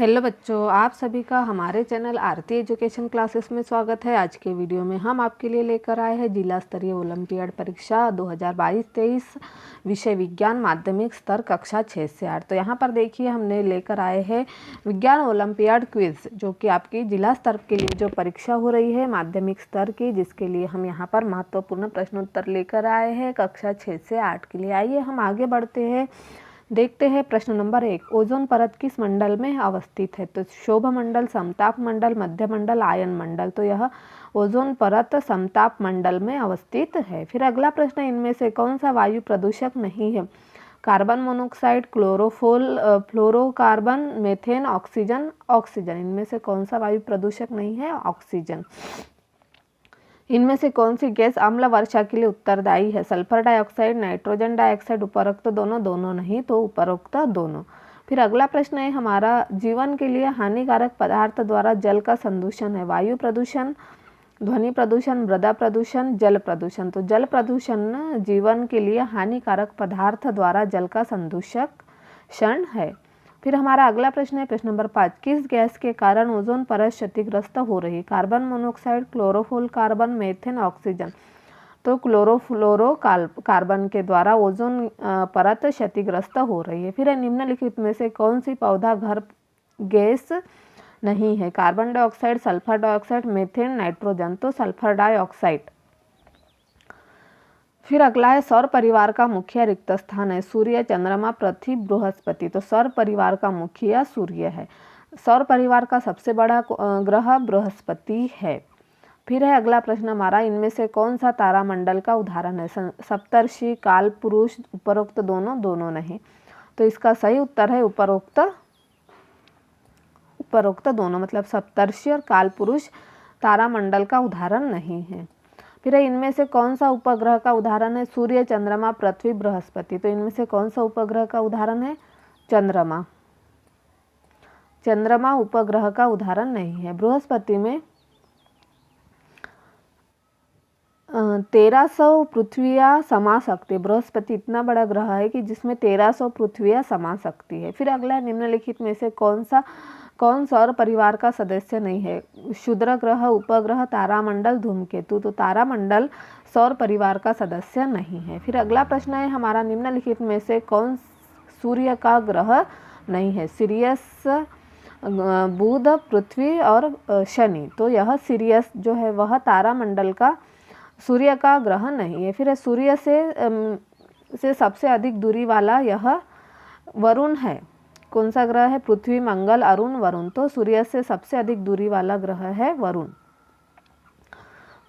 Hello बच्चों, आप सभी का हमारे चैनल आरती एजुकेशन क्लासेस में स्वागत है। आज के वीडियो में हम आपके लिए लेकर आए हैं जिला स्तरीय ओलंपियाड परीक्षा 2022-23 विषय विज्ञान माध्यमिक स्तर कक्षा 6 से 8। तो यहाँ पर देखिए हमने लेकर आए हैं विज्ञान ओलंपियाड क्विज, जो कि आपकी जिला स्तर के लिए जो परीक्षा हो रही है माध्यमिक स्तर की, जिसके लिए हम यहाँ पर महत्वपूर्ण प्रश्नोत्तर लेकर आए हैं कक्षा 6 से 8 के लिए। आइए हम आगे बढ़ते हैं, देखते हैं प्रश्न नंबर 1। ओजोन परत किस मंडल में अवस्थित है? तो शोभ मंडल, समताप मंडल, मध्य मंडल, आयन मंडल। तो यह ओजोन परत समताप मंडल में अवस्थित है। फिर अगला प्रश्न, इनमें से कौन सा वायु प्रदूषक नहीं है? Carbon monoxide, fluorocarbon, methane, oxygen. Oxygen. इनमें से कौन सा वायु प्रदूषक नहीं है? ऑक्सीजन। इनमें से कौन सी गैस अम्ल वर्षा के लिए उत्तरदायी है? Sulphur dioxide, nitrogen dioxide. उपरोक्त दोनों, दोनों नहीं तो उपरोक्त दोनों। फिर अगला प्रश्न है हमारा, जीवन के लिए हानिकारक पदार्थ द्वारा जल का संदूषण है? वायु प्रदूषण, ध्वनि प्रदूषण, मृदा प्रदूषण, जल प्रदूषण। तो जल प्रदूषण जीवन के लिए हानिकारक पदार्थ द्वारा जल का संदूषण है। फिर हमारा अगला प्रश्न है प्रश्न नंबर 5। किस गैस के कारण ओजोन परत क्षतिग्रस्त हो रही है? Carbon monoxide, chlorofluorocarbon, methane, oxygen. तो क्लोरोफ्लोरोकार्बन के द्वारा ओजोन परत क्षतिग्रस्त हो रही है। फिर निम्नलिखित में से कौन सी पौधा घर गैस नहीं है? Carbon dioxide, sulphur dioxide, methane, nitrogen. तो सल्फर डाइऑक्साइड। फिर अगला है सौर परिवार का मुख्य रिक्त स्थान है? सूर्य, चंद्रमा, पृथ्वी, बृहस्पति। तो सौर परिवार का मुखिया सूर्य है। सौर परिवार का सबसे बड़ा ग्रह बृहस्पति है। फिर है अगला प्रश्न हमारा, इनमें से कौन सा तारामंडल का उदाहरण है? सप्तर्षि, काल पुरुष। उपरोक्त दोनों, दोनों नहीं। तो इसका सही उत्तर है उपरोक्त दोनों, मतलब सप्तर्षि और काल पुरुष तारामंडल का उदाहरण नहीं है। फिर इनमें से कौन सा उपग्रह का उदाहरण है? सूर्य, चंद्रमा, पृथ्वी, बृहस्पति। तो इनमें से कौन सा उपग्रह का उदाहरण है? चंद्रमा। चंद्रमा उपग्रह का उदाहरण नहीं है। बृहस्पति में 1300 पृथ्वियाँ समा सकती है। बृहस्पति इतना बड़ा ग्रह है कि जिसमें 1300 पृथ्वियाँ समा सकती है। फिर अगला निम्नलिखित में से कौन सौर परिवार का सदस्य नहीं है? क्षुद्र ग्रह, उपग्रह, तारामंडल, धूमकेतु। तो तारामंडल सौर परिवार का सदस्य नहीं है। फिर अगला प्रश्न है हमारा, निम्नलिखित में से कौन सूर्य का ग्रह नहीं है? सिरियस, बुध, पृथ्वी और शनि। तो यह सिरियस जो है वह तारामंडल का सूर्य का ग्रह नहीं है। फिर सूर्य से सबसे अधिक दूरी वाला यह वरुण है। कौन सा ग्रह है? पृथ्वी, मंगल, अरुण, वरुण। तो सूर्य से सबसे अधिक दूरी वाला ग्रह है वरुण।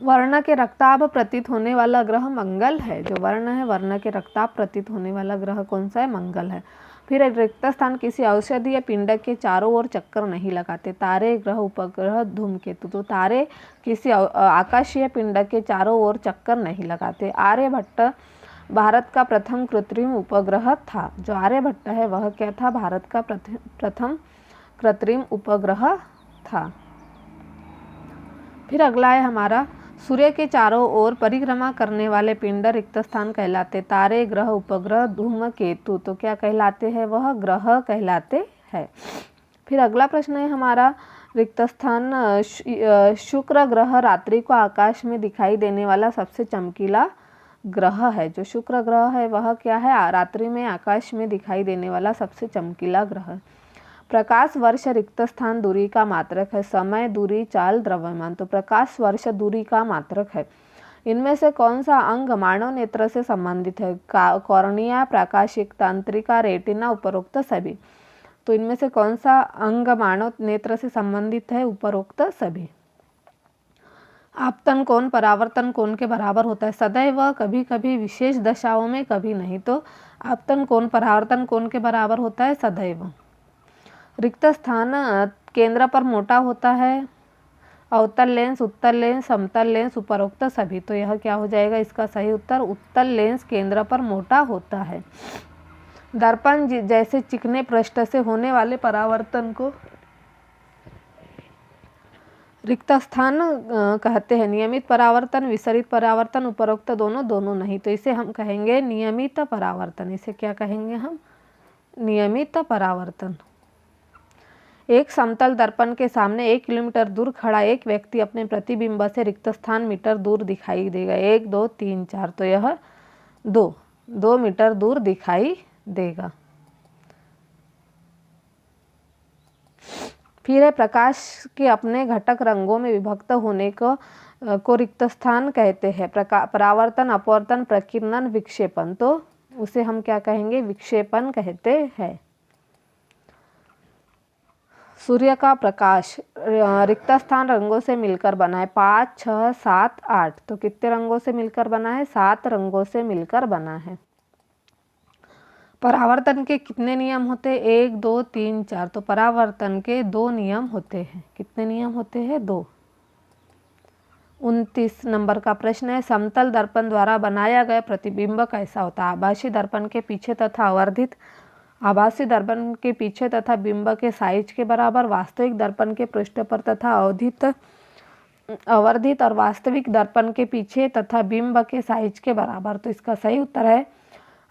वर्ण के रक्ताभ प्रतीत होने वाला ग्रह मंगल है। जो वर्ण है, वर्ण के रक्ताभ प्रतीत होने वाला ग्रह कौन सा है? मंगल है। फिर रिक्त स्थान किसी औषधीय पिंड के चारों ओर चक्कर नहीं लगाते? तारे, ग्रह, उपग्रह, धूमकेतु। तो तारे किसी आकाशीय पिंड के चारों ओर चक्कर नहीं लगाते। आर्यभट्ट भारत का प्रथम कृत्रिम उपग्रह था। जो आर्यभट्ट है वह क्या था? भारत का प्रथम कृत्रिम उपग्रह था। फिर अगला है हमारा, सूर्य के चारों ओर परिक्रमा करने वाले पिंड रिक्त स्थान कहलाते? तारे, ग्रह, उपग्रह, धूमकेतु। तो क्या कहलाते हैं? वह ग्रह कहलाते हैं। फिर अगला प्रश्न है हमारा, रिक्त स्थान शुक्र ग्रह रात्रि को आकाश में दिखाई देने वाला सबसे चमकीला ग्रह है। जो शुक्र ग्रह है वह क्या है? रात्रि में आकाश में दिखाई देने वाला सबसे चमकीला ग्रह। प्रकाश वर्ष रिक्त स्थान दूरी का मात्रक है? समय, दूरी, चाल, द्रव्यमान। तो प्रकाश वर्ष दूरी का मात्रक है। इनमें से कौन सा अंग मानव नेत्र से संबंधित है? कॉर्निया, प्राकाशिक तंत्रिका, रेटिना। उपरोक्त सभी। तो इनमें से कौन सा अंग मानव नेत्र से संबंधित है? उपरोक्त सभी। आपतन कोण परावर्तन कोण के बराबर होता है? सदैव, कभी कभी, विशेष दशाओं में, कभी नहीं। तो आपतन कोण परावर्तन कोण के बराबर होता है सदैव। रिक्त स्थान केंद्र पर मोटा होता है? अवतल लेंस, उत्तल लेंस, समतल लेंस। उपरोक्त सभी। तो यह क्या हो जाएगा? इसका सही उत्तर उत्तल लेंस केंद्र पर मोटा होता है। दर्पण जैसे चिकने पृष्ठ से होने वाले परावर्तन को रिक्त स्थान कहते हैं? नियमित परावर्तन, विसरित परावर्तन। उपरोक्त दोनों, दोनों नहीं। तो इसे हम कहेंगे नियमित परावर्तन। इसे क्या कहेंगे हम? नियमित परावर्तन। एक समतल दर्पण के सामने 1 किलोमीटर दूर खड़ा एक व्यक्ति अपने प्रतिबिंब से रिक्त स्थान मीटर दूर दिखाई देगा। 1 2 3 4, तो यह 2 मीटर दूर दिखाई देगा। फिर है प्रकाश के अपने घटक रंगों में विभक्त होने को रिक्त स्थान कहते हैं। परावर्तन, अपवर्तन, प्रकीर्णन, विक्षेपण, तो उसे हम क्या कहेंगे? विक्षेपण कहते हैं। सूर्य का प्रकाश रिक्त स्थान रंगों से मिलकर बना है। 5 6 7 8, तो कितने रंगों से मिलकर बना है? 7 रंगों से मिलकर बना है। परावर्तन के कितने नियम होते हैं? 1 2 3 4, तो परावर्तन के 2 नियम होते हैं। कितने नियम होते हैं? 2। 29 नंबर का प्रश्न है, समतल दर्पण द्वारा बनाया गया प्रतिबिंब कैसा होता है? आभासी दर्पण के पीछे तथा अवर्धित, आभासी दर्पण के पीछे तथा बिंब के साइज के बराबर, वास्तविक दर्पण के पृष्ठ पर तथा अवर्धित और वास्तविक दर्पण के पीछे तथा बिंब के साइज के बराबर। तो इसका सही उत्तर है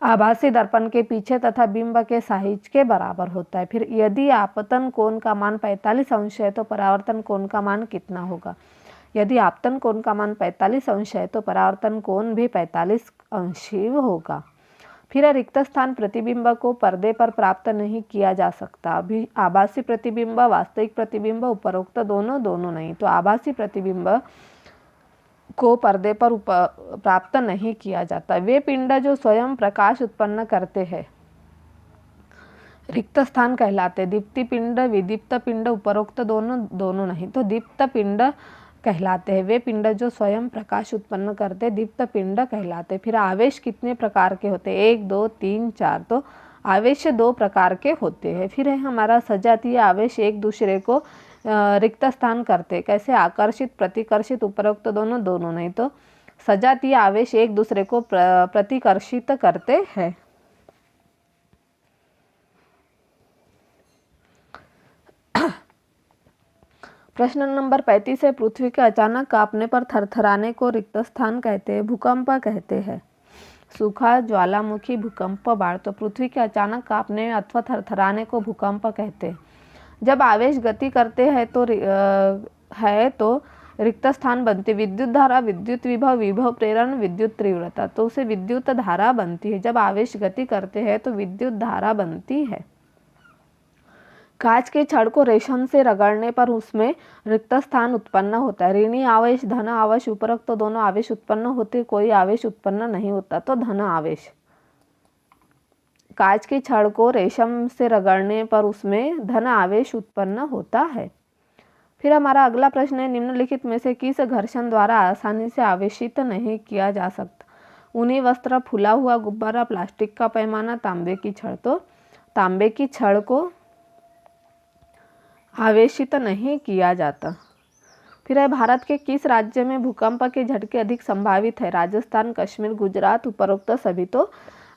आभासी दर्पण के पीछे तथा बिंब के साइज के बराबर होता है। फिर यदि आपतन कोण का मान 45 अंश है तो परावर्तन कोण का मान कितना होगा? यदि आपतन कोण का मान 45 अंश है तो परावर्तन कोण भी 45 अंश ही होगा। फिर रिक्त स्थान प्रतिबिंब को पर्दे पर प्राप्त नहीं किया जा सकता। अभी आभासी प्रतिबिंब, वास्तविक प्रतिबिंब, उपरोक्त दोनों नहीं, तो आभासी प्रतिबिंब को पर्दे पर प्राप्त नहीं किया जाता। वे पिंड जो स्वयं प्रकाश उत्पन्न करते हैं रिक्त स्थान कहलाते। दीप्ति पिंड, विदीप्त पिंड, उपरोक्त दोनों नहीं, तो दीप्त पिंड कहलाते हैं। वे पिंड जो स्वयं प्रकाश उत्पन्न करते दीप्त पिंड कहलाते। फिर आवेश कितने प्रकार के होते? 1 2 3 4, तो आवेश 2 प्रकार के होते हैं। फिर है हमारा सजातीय आवेश एक दूसरे को रिक्त स्थान करते। कैसे? आकर्षित, प्रतिकर्षित, उपरोक्त दोनों नहीं, तो सजातीय आवेश एक दूसरे को प्रतिकर्षित करते हैं। प्रश्न नंबर 35 है, पृथ्वी के अचानक कांपने पर थरथराने को रिक्त स्थान कहते हैं, भूकंप कहते हैं। सूखा, ज्वालामुखी, भूकंप, बाढ़, तो पृथ्वी के अचानक कांपने अथवा थरथराने को भूकंप कहते हैं। जब आवेश गति करते हैं तो रिक्त स्थान बनते। विद्युत धारा, विद्युत विभव, विभव प्रेरण, विद्युत तीव्रता, तो उसे विद्युत धारा बनती है। जब आवेश गति करते हैं तो विद्युत धारा बनती है। कांच के छड़ को रेशम से रगड़ने पर उसमें रिक्त स्थान उत्पन्न होता है। ऋणी आवेश, धन आवेश, उपरोक्त तो दोनों आवेश उत्पन्न होते, कोई आवेश उत्पन्न नहीं होता, तो धन आवेश। कांच के छड़ को रेशम से रगड़ने पर उसमें धन आवेश उत्पन्न होता है। फिर हमारा अगला प्रश्न है, निम्नलिखित में से किस घर्षण द्वारा आसानी से आवेशित नहीं किया जा सकता? ऊनी वस्त्र, फूला हुआ गुब्बारा, प्लास्टिक का पैमाना, तांबे की छड़, तो तांबे की छड़ को आवेशित नहीं किया जाता। फिर है, भारत के किस राज्य में भूकंप के झटके अधिक संभावित है? राजस्थान, कश्मीर, गुजरात, उपरोक्त सभी, तो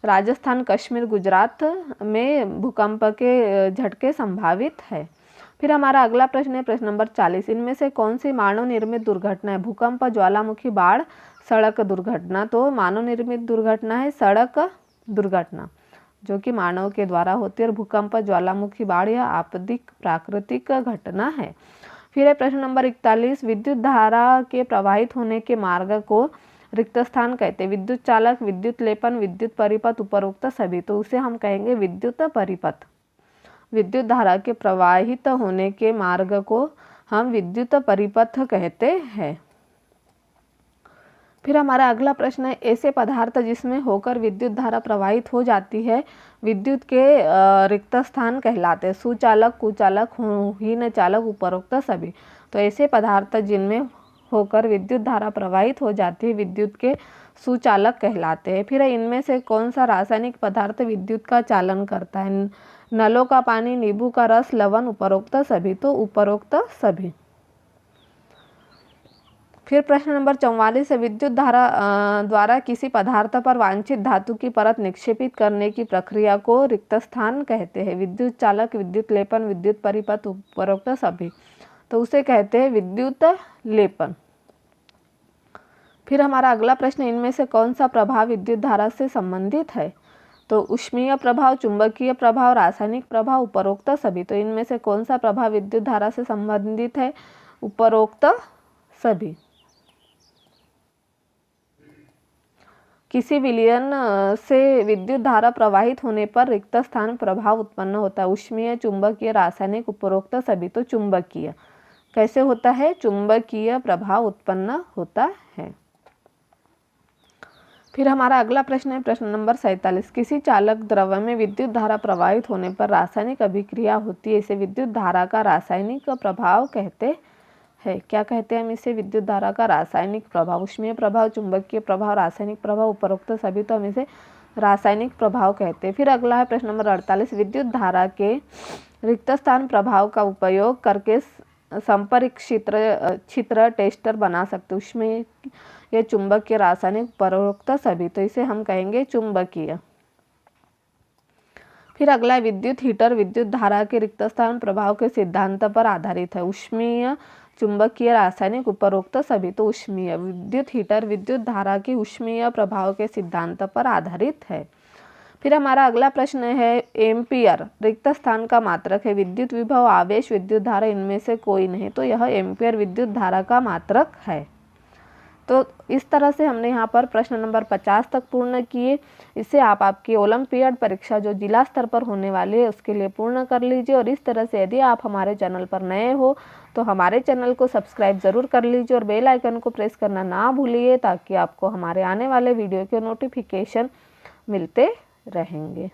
राजस्थान, कश्मीर, गुजरात में भूकंप के झटके संभावित है। फिर हमारा अगला प्रश्न है प्रश्न नंबर 40, इनमें से कौन सी मानव निर्मित दुर्घटना है? भूकंप, ज्वालामुखी, बाढ़, सड़क दुर्घटना, तो मानव निर्मित दुर्घटना है सड़क दुर्घटना, जो कि मानव के द्वारा होती है। और भूकंप, ज्वालामुखी, बाढ़ यह आपदिक प्राकृतिक घटना है। फिर है प्रश्न नंबर 41, विद्युत धारा के प्रवाहित होने के मार्ग को रिक्त स्थान कहते हैं। विद्युत चालक, विद्युत लेपन, विद्युत परिपथ, उपरोक्त सभी, तो उसे हम कहेंगे विद्युत परिपथ। विद्युत धारा के प्रवाहित होने के मार्ग को हम विद्युत परिपथ कहते हैं। फिर हमारा अगला प्रश्न है, ऐसे पदार्थ जिसमें होकर विद्युत धारा प्रवाहित हो जाती है विद्युत के रिक्त स्थान कहलाते हैं। सुचालक, कुचालक, हीन चालक, उपरोक्त सभी, तो ऐसे पदार्थ जिनमें होकर विद्युत धारा प्रवाहित हो जाती है विद्युत के सुचालक कहलाते हैं। फिर इनमें से कौन सा रासायनिक पदार्थ विद्युत का चालन करता है? नलों का पानी, नींबू का रस, लवण, उपरोक्त सभी, तो उपरोक्त सभी। फिर प्रश्न नंबर 44 है, विद्युत धारा द्वारा किसी पदार्थ पर वांछित धातु की परत निक्षेपित करने की प्रक्रिया को रिक्त स्थान कहते हैं। विद्युत चालक, विद्युत लेपन, विद्युत परिपथ, उपरोक्त सभी, तो उसे कहते हैं विद्युत लेपन। फिर हमारा अगला प्रश्न, इनमें से कौन सा प्रभाव विद्युत धारा से संबंधित है? तो ऊष्मीय प्रभाव, चुंबकीय प्रभाव, रासायनिक प्रभाव, उपरोक्त सभी। तो इनमें से कौन सा प्रभाव विद्युत धारा से संबंधित है? उपरोक्त सभी। किसी विलयन से विद्युत धारा प्रवाहित होने पर रिक्त स्थान प्रभाव उत्पन्न होता है। ऊष्मीय, चुंबकीय, रासायनिक, उपरोक्त सभी। तो चुंबकीय। कैसे होता है? चुंबकीय प्रभाव उत्पन्न होता है। फिर हमारा अगला प्रश्न है प्रश्न नंबर 47। किसी चालक द्रव्य में विद्युत धारा प्रवाहित होने पर रासायनिक अभिक्रिया होती है, इसे विद्युत धारा का रासायनिक प्रभाव कहते हैं। क्या कहते हैं हम इसे? विद्युत धारा का रासायनिक प्रभाव। ऊष्मीय प्रभाव, चुंबकीय प्रभाव, रासायनिक प्रभाव, उपरोक्त सभी। तो हम इसे रासायनिक प्रभाव कहते हैं। फिर अगला है प्रश्न नंबर 48। विद्युत धारा के रिक्त स्थान प्रभाव का उपयोग करके संपर्क छिद्र टेस्टर बना सकते। ऊष्मीय या चुंबकीय, रासायनिक, उपरोक्त सभी। तो इसे हम कहेंगे चुंबकीय। फिर अगला है विद्युत हीटर विद्युत धारा के रिक्त स्थान प्रभाव के सिद्धांत पर आधारित है। ऊष्मीय, चुंबकीय, रासायनिक, उपरोक्त सभी। तो ऊष्मीय। विद्युत हीटर विद्युत धारा के ऊष्मीय प्रभाव के सिद्धांत पर आधारित है। फिर हमारा अगला प्रश्न है एम्पियर रिक्त स्थान का मात्रक है। विद्युत विभव, आवेश, विद्युत धारा इनमें से कोई नहीं। तो यह एम्पियर विद्युत धारा का मात्रक है। तो इस तरह से हमने यहाँ पर प्रश्न नंबर 50 तक पूर्ण किए। इससे आप आपकी ओलंपियाड परीक्षा जो जिला स्तर पर होने वाली है उसके लिए पूर्ण कर लीजिए। और इस तरह से यदि आप हमारे चैनल पर नए हो तो हमारे चैनल को सब्सक्राइब ज़रूर कर लीजिए और बेल आइकन को प्रेस करना ना भूलिए, ताकि आपको हमारे आने वाले वीडियो के नोटिफिकेशन मिलते रहेंगे।